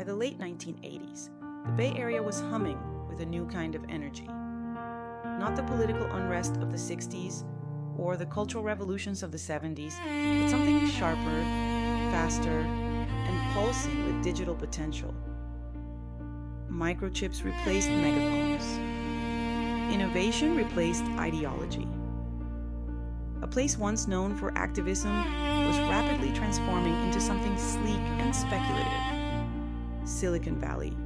the late 1980s, the Bay Area was humming with a new kind of energy. Not the political unrest of the 60s or the cultural revolutions of the 70s, but something sharper, faster, and pulsing with digital potential. Microchips replaced megaphones. Innovation replaced ideology. A place once known for activism was rapidly transforming into something sleek and speculative. Silicon Valley.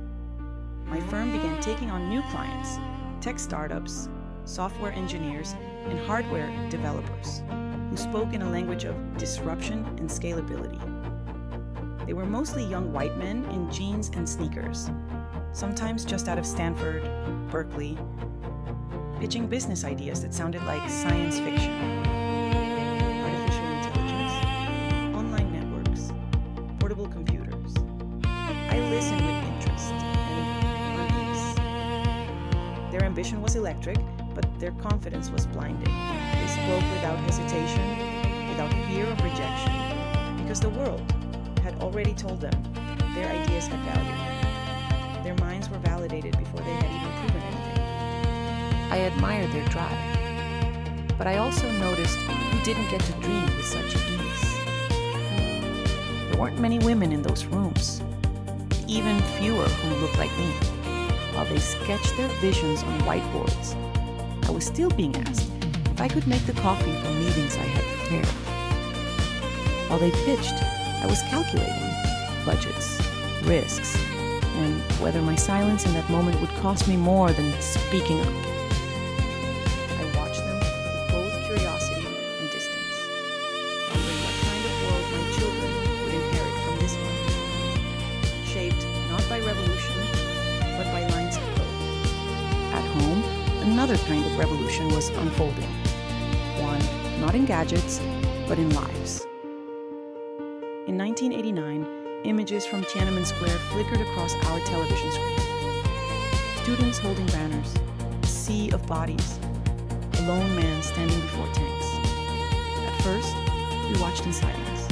My firm began taking on new clients, tech startups, software engineers, and hardware developers who spoke in a language of disruption and scalability. They were mostly young white men in jeans and sneakers, sometimes just out of Stanford, Berkeley, pitching business ideas that sounded like science fiction. Artificial intelligence, online networks, portable computers. I listened with interest and unease. Their ambition was electric, but their confidence was blinding. They spoke without hesitation, without fear of rejection, because the world had already told them their ideas had value. Their minds were validated before they had even proven anything. I admired their drive, but I also noticed who didn't get to dream with such ease. There weren't many women in those rooms, even fewer who looked like me. While they sketched their visions on whiteboards, I was still being asked if I could make the coffee for meetings I had prepared. While they pitched, I was calculating budgets, risks, and whether my silence in that moment would cost me more than speaking up. I watched them with both curiosity and distance, wondering what kind of world my children would inherit from this one, shaped not by revolution, but by lines of code. At home, another kind of revolution was unfolding. One, not in gadgets, but in lives. In 1989, images from Tiananmen Square flickered across our television screen. Students holding banners, a sea of bodies, a lone man standing before tanks. At first, we watched in silence.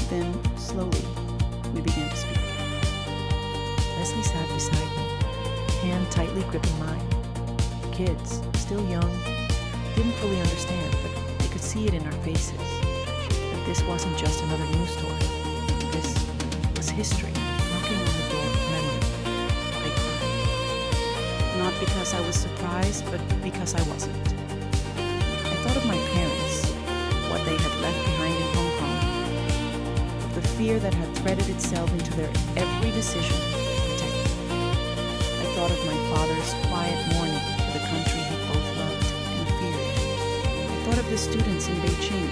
Then, slowly, we began to speak. Leslie sat beside me, hand tightly gripping mine. Kids, still young, didn't fully understand, but they could see it in our faces. That this wasn't just another news story. This was history knocking on the door of memory. I cried. Not because I was surprised, but because I wasn't. I thought of my parents, what they had left behind in Hong Kong, of the fear that had threaded itself into their every decision to protect me. I thought of my father's quiet mourning for the country he both loved and feared. I thought of the students in Beijing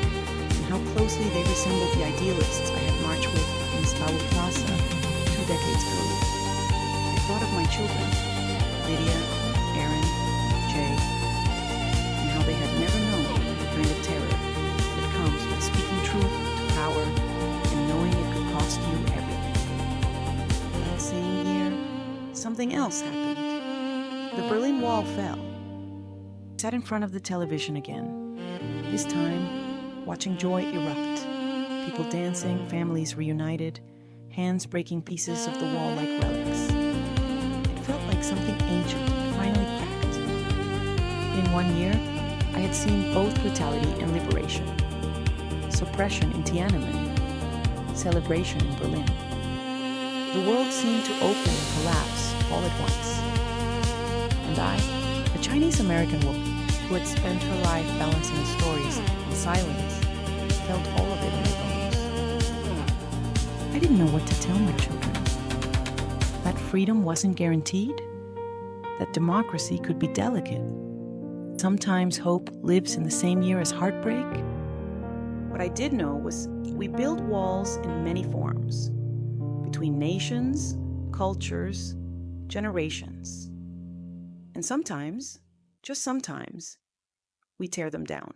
and how closely they resembled the idealists I had marched with in Spao Plaza 2 decades earlier. I thought of my children, Lydia, Aaron, Jay, and how they had never known the kind of terror that comes with speaking truth to power and knowing it could cost you everything. That same year, something else happened. The Berlin Wall fell. I sat in front of the television again, this time watching joy erupt. People dancing, families reunited, hands breaking pieces of the wall like relics. It felt like something ancient finally cracked. In 1 year, I had seen both brutality and liberation. Suppression in Tiananmen, celebration in Berlin. The world seemed to open and collapse all at once. And I, a Chinese-American woman who had spent her life balancing stories and silence, felt all of it in my bones. I didn't know what to tell my children. That freedom wasn't guaranteed. That democracy could be delicate. Sometimes hope lives in the same year as heartbreak. What I did know was we build walls in many forms, between nations, cultures, generations. And sometimes, just sometimes, we tear them down.